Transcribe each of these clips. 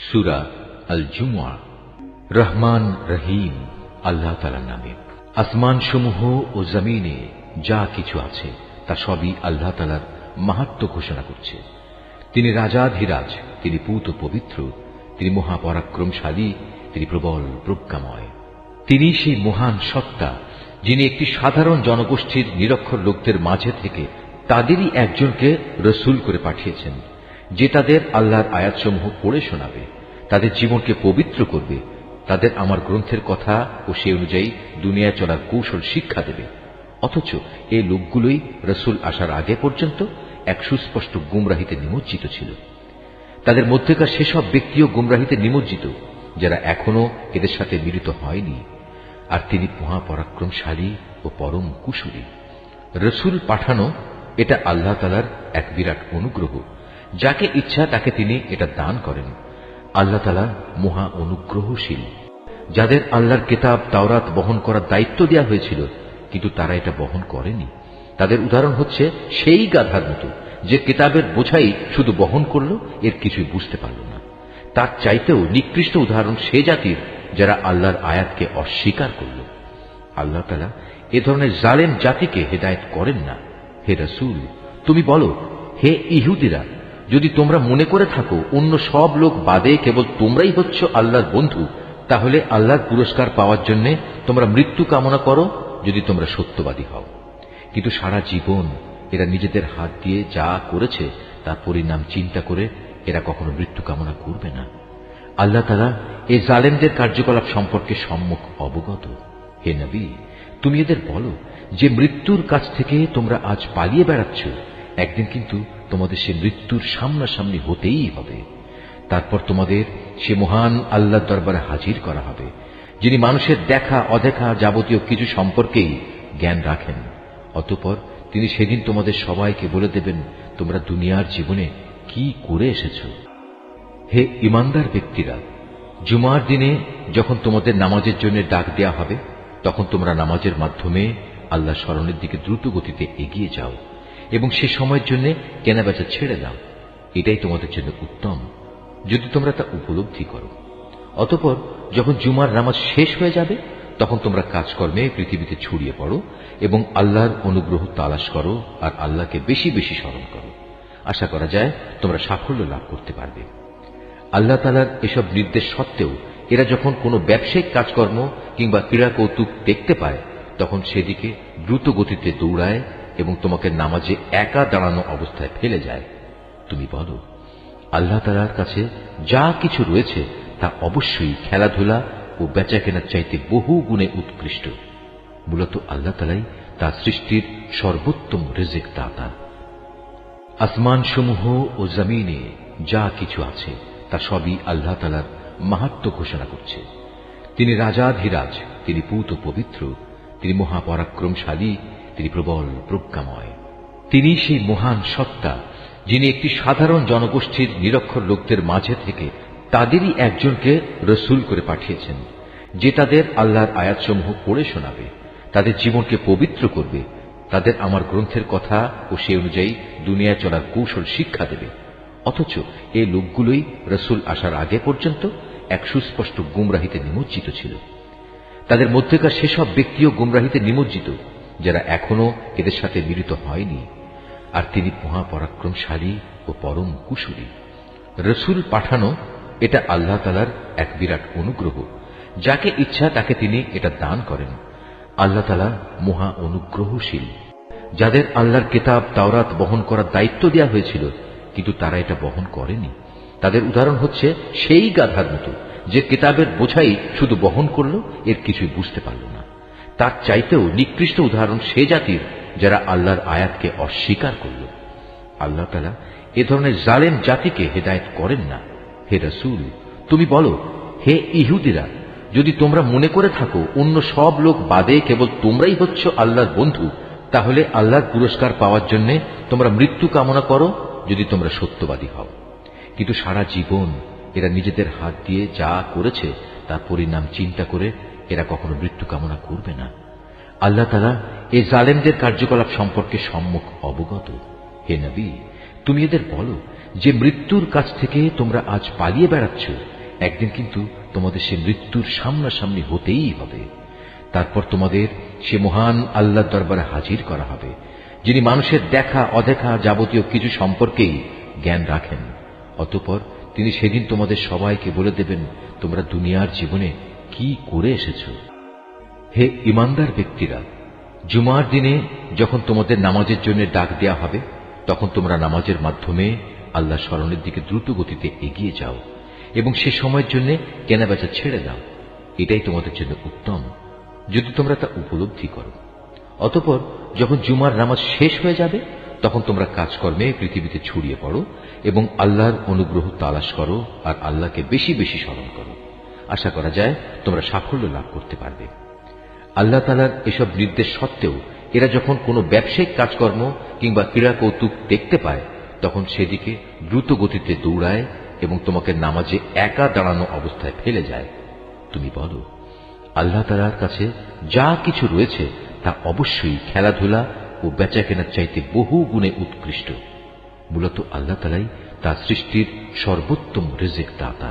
সূরা আল জুমআ। রহমান রহিম আল্লাহ তাআলার নামে। আসমান সমূহ ও জমিনে যা কিছু আছে তা সবই আল্লাহ তাআলার মাহাত্ম্য ঘোষণা করছে। তিনি রাজাধিরাজ, তিনি পূত পবিত্র, তিনি মহাপরাক্রমশালী, তিনি প্রবল প্রজ্ঞাময়। তিনি সেই মহান সত্তা যিনি একটি সাধারণ জনগোষ্ঠীর নিরক্ষর লোকদের মাঝে থেকে তাদেরই একজনকে রসূল করে পাঠিয়েছেন, যে তাদের আল্লাহর আয়াতসমূহ পড়ে শোনাবে, তাদের জীবনকে পবিত্র করবে, তাদের আমার গ্রন্থের কথা ও সে অনুযায়ী দুনিয়ায় চলার কৌশল শিক্ষা দেবে। অথচ এই লোকগুলোই রসূল আসার আগে পর্যন্ত এক সুস্পষ্ট গুমরাহিতে নিমজ্জিত ছিল। তাদের মধ্যেকার সেসব ব্যক্তিও গুমরাহিতে নিমজ্জিত যারা এখনো এদের সাথে মিলিত হয়নি। আর তিনি মহাপরাক্রমশালী ও পরম কুশলী। রসূল পাঠানো এটা আল্লাহ তাআলার এক বিরাট অনুগ্রহ। যাকে ইচ্ছা তাকে তিনি এটা দান করেন। আল্লাহ তাআলা মহা অনুগ্রহশীল। যাদের আল্লাহর কিতাব তাওরাত বহন করার দায়িত্ব দেওয়া হয়েছিল কিন্তু তারা এটা বহন করেনি, তাদের উদাহরণ হচ্ছে সেই গাধার মতো যে কিতাবের বোঝাই শুধু বহন করল, এর কিছুই বুঝতে পারল না। তার চাইতেও নিকৃষ্ট উদাহরণ সে জাতির যারা আল্লাহর আয়াতকে অস্বীকার করল। আল্লাহ তাআলা এ ধরনের জালেম জাতিকে হেদায়েত করেন না। হে রাসূল, তুমি বলো, হে ইহুদিরা, যদি তোমরা মনে করে থাকো অন্য সব লোক বাদে কেবল তোমরাই হচ্ছ আল্লাহর বন্ধু, তাহলে আল্লাহর পুরস্কার পাওয়ার জন্য তোমরা মৃত্যু কামনা করো যদি তোমরা সত্যবাদী হও। কিন্তু সারা জীবন এরা নিজেদের হাত দিয়ে যা করেছে তার পরিণাম চিন্তা করে এরা কখনো মৃত্যু কামনা করবে না। আল্লাহ তাআলা এই জালেমদের কার্যকলাপ সম্পর্কে সম্মুখ অবগত। হে নবী, তুমি এদের বলো যে মৃত্যুর কাছ থেকে তোমরা আজ পালিয়ে বেড়াচ্ছ, একদিন কিন্তু তোমাদের সে মৃত্যুর সামনাসামনি হতেই হবে। তারপর তোমাদের সে মহান আল্লাহর দরবারে হাজির করা হবে, যিনি মানুষের দেখা অদেখা যাবতীয় কিছু সম্পর্কেই জ্ঞান রাখেন। অতঃপর তিনি সেদিন তোমাদের সবাইকে বলে দেবেন তোমরা দুনিয়ার জীবনে কি করে এসেছ। হে ঈমানদার ব্যক্তিরা, জুমার দিনে যখন তোমাদের নামাজের জন্য ডাক দেয়া হবে, তখন তোমরা নামাজের মাধ্যমে আল্লাহ স্মরণের দিকে দ্রুত গতিতে এগিয়ে যাও এবং সে সময়ের জন্য কেনাবেচা ছেড়ে দাও। এটাই তোমাদের জন্য উত্তম, যদি তোমরা তা উপলব্ধি করো। অতঃপর যখন জুমার নামাজ শেষ হয়ে যাবে, তখন তোমরা কাজকর্মে পৃথিবীতে ছড়িয়ে পড়ো এবং আল্লাহর অনুগ্রহ তালাশ করো আর আল্লাহকে বেশি বেশি স্মরণ করো। আশা করা যায় তোমরা সাফল্য লাভ করতে পারবে। আল্লাহ তাআলার এসব নির্দেশ সত্ত্বেও এরা যখন কোনো ব্যবসায়িক কাজকর্ম কিংবা ক্রীড়া কৌতুক দেখতে পায়, তখন সেদিকে দ্রুত গতিতে দৌড়ায় এবং তোমাকে নামাজে একা দাঁড়ানো অবস্থায় ফেলে যায়। তুমি বলো, আল্লাহ তাআলার কাছে যা কিছু রয়েছে তা অবশ্যই খেলাধুলা ও বেচাকেনার চাইতে বহু গুণে উৎকৃষ্ট। মূলত আল্লাহ তাআলাই তার সৃষ্টির সর্বোত্তম রিজিক দাতা। আসমান সমূহ ও জমিনে যা কিছু আছে তা সবই আল্লাহ তাআলার মাহাত্ম্য ঘোষণা করছে। তিনি রাজাধিরাজ, তিনি পূত পবিত্র, তিনি মহাপরাক্রমশালী, তিনি প্রবল প্রজ্ঞাময়। তিনি সেই মহান সত্তা যিনি একটি সাধারণ জনগোষ্ঠীর নিরক্ষর লোকদের মাঝে থেকে তাদেরই একজনকে রসূল করে পাঠিয়েছেন, যে তাদের আল্লাহর আয়াতসমূহ পড়ে শোনাবে, তাদের জীবনকে পবিত্র করবে, তাদের আমার গ্রন্থের কথা ও সে অনুযায়ী দুনিয়ায় চলার কৌশল শিক্ষা দেবে। অথচ এই লোকগুলোই রসূল আসার আগে পর্যন্ত এক সুস্পষ্ট গুমরাহিতে নিমজ্জিত ছিল। তাদের মধ্যেকার সেসব ব্যক্তিও গুমরাহিতে নিমজ্জিত যারা এখনো এদের সাথে মিলিত হয়নি। আর তিনি মহাপরাক্রমশালী ও পরম কুশলী। রসূল পাঠানো এটা আল্লাহ তাআলার এক বিরাট অনুগ্রহ। যাকে ইচ্ছা তাকে তিনি এটা দান করেন। আল্লাহ তাআলা মহা অনুগ্রহশীল। যাদের আল্লাহর কিতাব তাওরাত বহন করার দায়িত্ব দেওয়া হয়েছিল কিন্তু তারা এটা বহন করেনি, তাদের উদাহরণ হচ্ছে সেই গাধার মতো যে কিতাবের বোঝাই শুধু বহন করল, এর কিছুই বুঝতে পারল না। তার চাইতেও নিকৃষ্ট উদাহরণ সে জাতির যারা আল্লাহর আয়াতকে অস্বীকার করল। আল্লাহ তাআলা এ ধরনের জালেম জাতিকে হেদায়েত করেন না। হে রাসূল, তুমি বলো, হে ইহুদিরা, যদি তোমরা মনে করে থাকো অন্য সব লোক বাদে কেবল তোমরাই হচ্ছ আল্লাহর বন্ধু, তাহলে আল্লাহর পুরস্কার পাওয়ার জন্য তোমরা মৃত্যু কামনা করো যদি তোমরা সত্যবাদী হও। কিন্তু সারা জীবন এরা নিজেদের হাত দিয়ে যা করেছে তার পরিণাম চিন্তা করে এরা কখনো মৃত্যু কামনা করবে না। আল্লাহ তাআলা এই জালেমদের কার্যকলাপ সম্পর্কে সম্মুখ অবগত। হে নবী, তুমি এদের বলো যে মৃত্যুর কাছ থেকে তোমরা আজ পালিয়ে বেড়াচ্ছ, একদিন কিন্তু তোমাদের সে মৃত্যুর সামনাসামনি হতেই হবে। তারপর তোমাদের সে মহান আল্লাহর দরবারে হাজির করা হবে, যিনি মানুষের দেখা অদেখা যাবতীয় কিছু সম্পর্কেই জ্ঞান রাখেন। অতঃপর তিনি সেদিন তোমাদের সবাইকে বলে দেবেন, তোমরা দুনিয়ার জীবনে কি করে এসেছো। হে ইমানদার ব্যক্তিরা, জুমার দিনে যখন তোমাদের নামাজের জন্য ডাক দেয়া হবে, তখন তোমরা নামাজের মাধ্যমে আল্লাহ স্মরণের দিকে দ্রুত গতিতে এগিয়ে যাও এবং সে সময়ের জন্য কেনাবেচা ছেড়ে দাও। এটাই তোমাদের জন্য উত্তম, যদি তোমরা তা উপলব্ধি করো। অতঃপর যখন জুমার নামাজ শেষ হয়ে যাবে, তখন তোমরা কাজকর্মে পৃথিবীতে ছড়িয়ে পড়ো এবং আল্লাহর অনুগ্রহ তালাশ করো আর আল্লাহকে বেশি বেশি স্মরণ করো। আশা করা যায় তোমরা সাফল্য লাভ করতে পারবে। আল্লাহ তাআলার এসব নির্দেশ সত্ত্বেও এরা যখন কোনো ব্যবসায়িক কাজকর্ম কিংবা ক্রীড়া কৌতুক দেখতে পায়, তখন সেদিকে দ্রুত গতিতে দৌড়ায় এবং তোমাকে নামাজে একা দাঁড়ানো অবস্থায় ফেলে যায়। তুমি বলো, আল্লাহ তাআলার কাছে যা কিছু রয়েছে তা অবশ্যই খেলাধুলা ও বেচা কেনার চাইতে বহু গুণে উৎকৃষ্ট। মূলত আল্লাহ তাআলাই তার সৃষ্টির সর্বোত্তম রিজিক দাতা।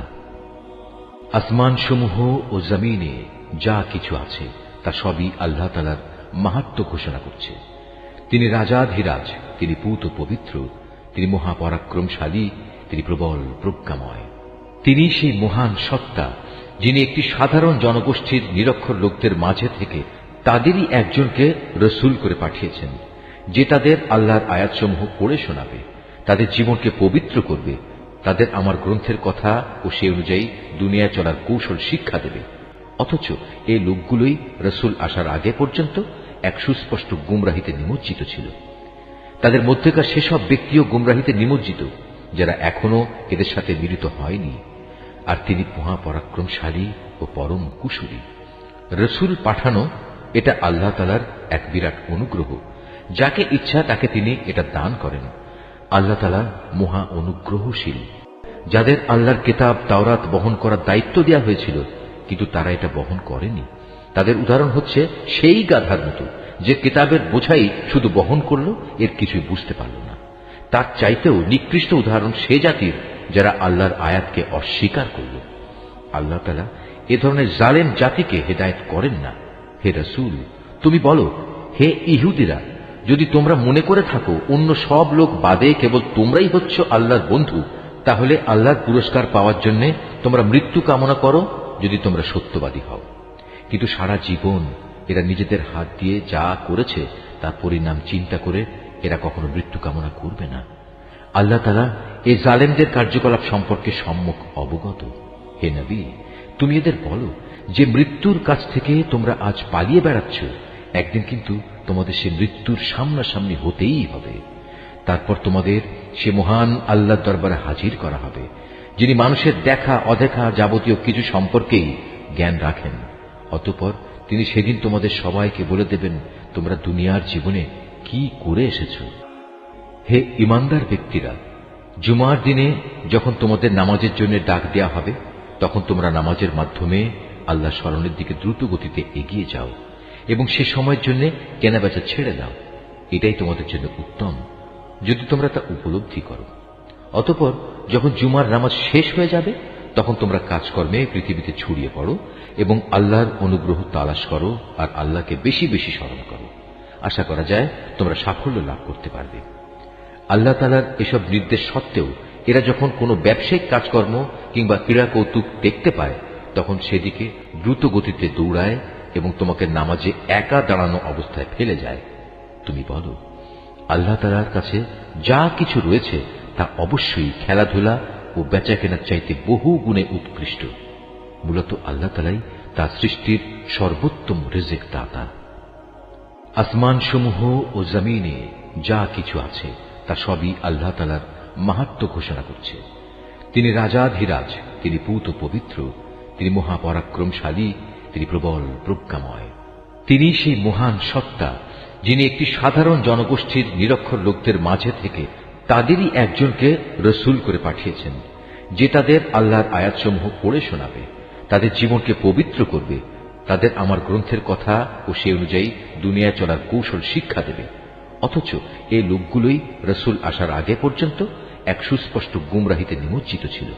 আসমান সমূহ ও জমিনে যা কিছু আছে তা সবই আল্লাহ তাআলার মাহাত্ম্য ঘোষণা করছে। তিনি রাজাধিরাজ, তিনি পূত পবিত্র, তিনি মহাপরাক্রমশালী, তিনি প্রবল প্রজ্ঞাময়। তিনি সেই মহান সত্তা, যিনি একটি সাধারণ জনগোষ্ঠীর নিরক্ষর লোকদের মাঝে থেকে তাদেরই একজনকে রসুল করে পাঠিয়েছেন, যে তাদের আল্লাহর আয়াতসমূহ পড়ে শোনাবে, তাদের জীবনকে পবিত্র করবে, তাদের আমার গ্রন্থের কথা ও সে অনুযায়ী দুনিয়ায় চলার কৌশল শিক্ষা দেবে। অথচ এই লোকগুলোই রসুল আসার আগে পর্যন্ত এক সুস্পষ্ট গুমরাহিতে নিমজ্জিত ছিল। তাদের মধ্যেকার সেসব ব্যক্তিও গুমরাহিতে নিমজ্জিত, যারা এখনো এদের সাথে মিলিত হয়নি। আর তিনি মহাপরাক্রমশালী ও পরম কুশলী। রসুল পাঠানো এটা আল্লাহ তাআলার এক বিরাট অনুগ্রহ। যাকে ইচ্ছা তাকে তিনি এটা দান করেন। আল্লাহ তাআলা মহা অনুগ্রহশীল। যাদের আল্লাহর কিতাব তাওরাত বহন করার দায়িত্ব দেওয়া হয়েছিল, কিন্তু তারা এটা বহন করেনি, তাদের উদাহরণ হচ্ছে সেই গাধার মতো, যে কিতাবের বোঝাই শুধু বহন করল, এর কিছুই বুঝতে পারল না। তার চাইতেও নিকৃষ্ট উদাহরণ সে জাতির যারা আল্লাহর আয়াতকে অস্বীকার করল। আল্লাহ তাআলা এ ধরনের জালেম জাতিকে হেদায়েত করেন না। হে রাসূল, তুমি বলো, হে ইহুদিরা, যদি তোমরা মনে করে থাকো অন্য সব লোক বাদে কেবল তোমরাই হচ্ছ আল্লাহর বন্ধু, তাহলে আল্লাহর পুরস্কার পাওয়ার জন্য তোমরা মৃত্যু কামনা করো, যদি তোমরা সত্যবাদী হও। কিন্তু সারা জীবন এরা নিজেদের হাত দিয়ে যা করেছে তার পরিণাম চিন্তা করে এরা কখনো মৃত্যু কামনা করবে না। আল্লাহ তাআলা এই জালেমদের কার্যকলাপ সম্পর্কে সম্যক অবগত। হে নবী, তুমি এদের বলো যে মৃত্যুর কাছ থেকে তোমরা আজ পালিয়ে বেড়াচ্ছ, একদিন কিন্তু তোমাদের সে মৃত্যুর সামনাসামনি হতেই হবে। তারপর তোমাদের সে মহান আল্লাহর দরবারে হাজির করা হবে, যিনি মানুষের দেখা অদেখা যাবতীয় কিছু সম্পর্কেই জ্ঞান রাখেন। অতঃপর তিনি সেদিন তোমাদের সবাইকে বলে দেবেন, তোমরা দুনিয়ার জীবনে কি করে এসেছো। হে ইমানদার ব্যক্তিরা, জুমার দিনে যখন তোমাদের নামাজের জন্য ডাক দেয়া হবে, তখন তোমরা নামাজের মাধ্যমে আল্লাহ স্মরণের দিকে দ্রুত গতিতে এগিয়ে যাও এবং সে সময়ের জন্য কেনাবেচা ছেড়ে দাও। এটাই তোমাদের জন্য উত্তম, যদি তোমরা তা উপলব্ধি করো। অতঃপর যখন জুমার নামাজ শেষ হয়ে যাবে, তখন তোমরা কাজকর্মে পৃথিবীতে ছড়িয়ে পড়ো এবং আল্লাহর অনুগ্রহ তালাশ করো আর আল্লাহকে বেশি বেশি স্মরণ করো। আশা করা যায় তোমরা সাফল্য লাভ করতে পারবে। আল্লাহ তাআলার এসব নির্দেশ সত্ত্বেও এরা যখন কোনো ব্যবসায়িক কাজকর্ম কিংবা ক্রীড়া কৌতুক দেখতে পায়, তখন সেদিকে দ্রুত গতিতে দৌড়ায় এবং তোমাকে নামাজে একা দাঁড়ানো অবস্থায় ফেলে যায়। তুমি বলো, আল্লাহ তাআলার কাছে যা কিছু রয়েছে তা অবশ্যই খেলাধুলা ও বেচা কেনার চাইতে বহু গুণে উৎকৃষ্ট। মূলত আল্লাহ তাআলাই তার সৃষ্টির সর্বোত্তম রিজিক দাতা। আসমান সমূহ ও জমিনে যা কিছু আছে তা সবই আল্লাহ তাআলার মাহাত্ম্য ঘোষণা করছে। তিনি রাজাধিরাজ, তিনি পূত পবিত্র, তিনি মহাপরাক্রমশালী, তিনি প্রবল প্রজ্ঞাময়। তিনি সেই মহান সত্তা, যিনি একটি সাধারণ জনগোষ্ঠীর নিরক্ষর লোকদের মাঝে থেকে তাদেরই একজনকে রসুল করে পাঠিয়েছেন, যে তাদের আল্লাহর আয়াতসমূহ পড়ে শোনাবে, তাদের জীবনকে পবিত্র করবে, তাদের আমার গ্রন্থের কথা ও সে অনুযায়ী দুনিয়ায় চলার কৌশল শিক্ষা দেবে। অথচ এই লোকগুলোই রসুল আসার আগে পর্যন্ত এক সুস্পষ্ট গুমরাহিতে নিমজ্জিত ছিল।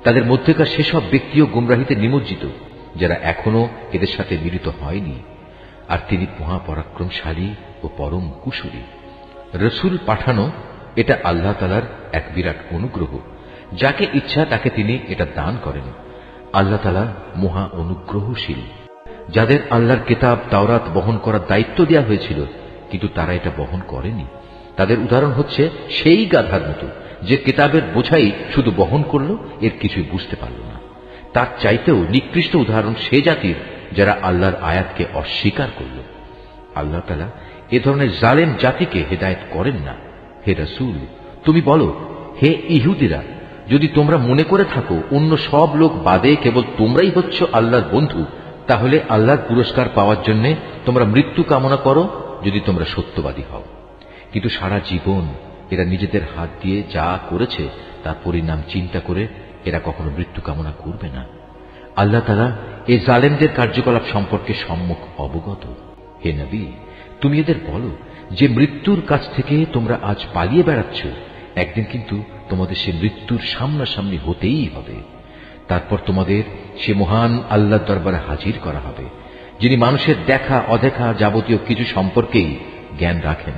তাদের মধ্যেকার সেসব ব্যক্তিও গুমরাহিতে নিমজ্জিত যারা এখনো এদের সাথে মিলিত হয়নি। আর তিনি মহাপরাক্রমশালী ও পরম কুশলী। রসুল পাঠানো এটা আল্লাহ তাআলার এক বিরাট অনুগ্রহ। যাকে ইচ্ছা তাকে তিনি এটা দান করেন। আল্লাহ তাআলা মহা অনুগ্রহশীল। যাদের আল্লাহর কিতাব তাওরাত বহন করার দায়িত্ব দেওয়া হয়েছিল কিন্তু তারা এটা বহন করেনি, তাদের উদাহরণ হচ্ছে সেই গাধার মতো যে কিতাবের বোঝাই শুধু বহন করল, এর কিছুই বুঝতে পারল না। তার চাইতেও নিকৃষ্ট উদাহরণ সে জাতির যারা আল্লাহর আয়াতকে অস্বীকার করল। আল্লাহ তাআলা এ ধরনের জালেম জাতিকে হেদায়েত করেন না। হে রাসূল, তুমি বলো, হে ইহুদিরা, যদি তোমরা মনে করে থাকো অন্য সব লোক বাদে কেবল তোমরাই হচ্ছ আল্লাহর বন্ধু, তাহলে আল্লাহর পুরস্কার পাওয়ার জন্য তোমরা মৃত্যু কামনা করো যদি তোমরা সত্যবাদী হও। কিন্তু সারা জীবন এরা নিজেদের হাত দিয়ে যা করেছে তার পরিণাম চিন্তা করে এরা কখনো মৃত্যু কামনা করবে না। আল্লাহ তাআলা এই জালেমদের কার্যকলাপ সম্পর্কে সম্মুখ অবগত। হে নবী, তুমি এদের বলো যে মৃত্যুর কাছ থেকে তোমরা আজ পালিয়ে বেড়াচ্ছ, একদিন কিন্তু তোমাদের সে মৃত্যুর সামনাসামনি হতেই হবে। তারপর তোমাদের সে মহান আল্লাহর দরবারে হাজির করা হবে, যিনি মানুষের দেখা অদেখা যাবতীয় কিছু সম্পর্কেই জ্ঞান রাখেন।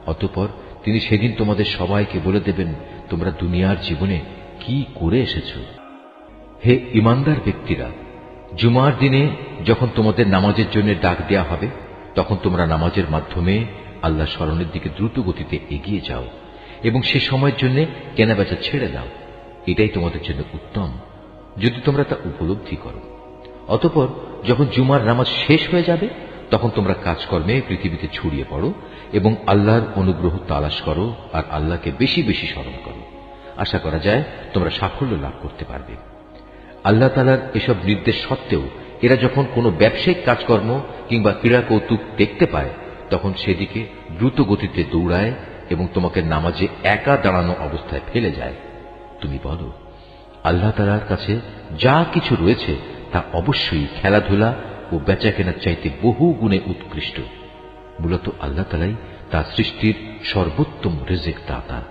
অতঃপর তিনি সেদিন তোমাদের সবাইকে বলে দেবেন তোমরা দুনিয়ার জীবনে কি করে এসেছ। হে ঈমানদার ব্যক্তিরা, জুমার দিনে যখন তোমাদের নামাজের জন্য ডাক দেয়া হবে তখন তোমরা নামাজের মাধ্যমে আল্লাহ স্মরণের দিকে দ্রুত গতিতে এগিয়ে যাও এবং সে সময়ের জন্য কেনাবেচা ছেড়ে দাও। এটাই তোমাদের জন্য উত্তম যদি তোমরা তা উপলব্ধি করো। অতঃপর যখন জুমার নামাজ শেষ হয়ে যাবে তখন তোমরা কাজকর্মে পৃথিবীতে ছড়িয়ে পড়ো এবং আল্লাহর অনুগ্রহ তালাশ করো আর আল্লাহকে বেশি বেশি স্মরণ করো। আশা করা যায় তোমরা সাফল্য লাভ করতে পারবে। আল্লাহ তাআলার এসব নির্দেশ সত্ত্বেও এরা যখন কোনো ব্যবসায়িক কাজকর্ম কিংবা ক্রীড়া কৌতুক দেখতে পায় তখন সেদিকে দ্রুত গতিতে দৌড়ায় এবং তোমাকে নামাজে একা দাঁড়ানো অবস্থায় ফেলে যায়। তুমি বলো, আল্লাহ তাআলার কাছে যা কিছু রয়েছে তা অবশ্যই খেলাধুলা ও বেচা কেনার চাইতে বহু গুণে উৎকৃষ্ট। মূলত আল্লাহ তাআলাই তার সৃষ্টির সর্বোত্তম রিজিক দাতা।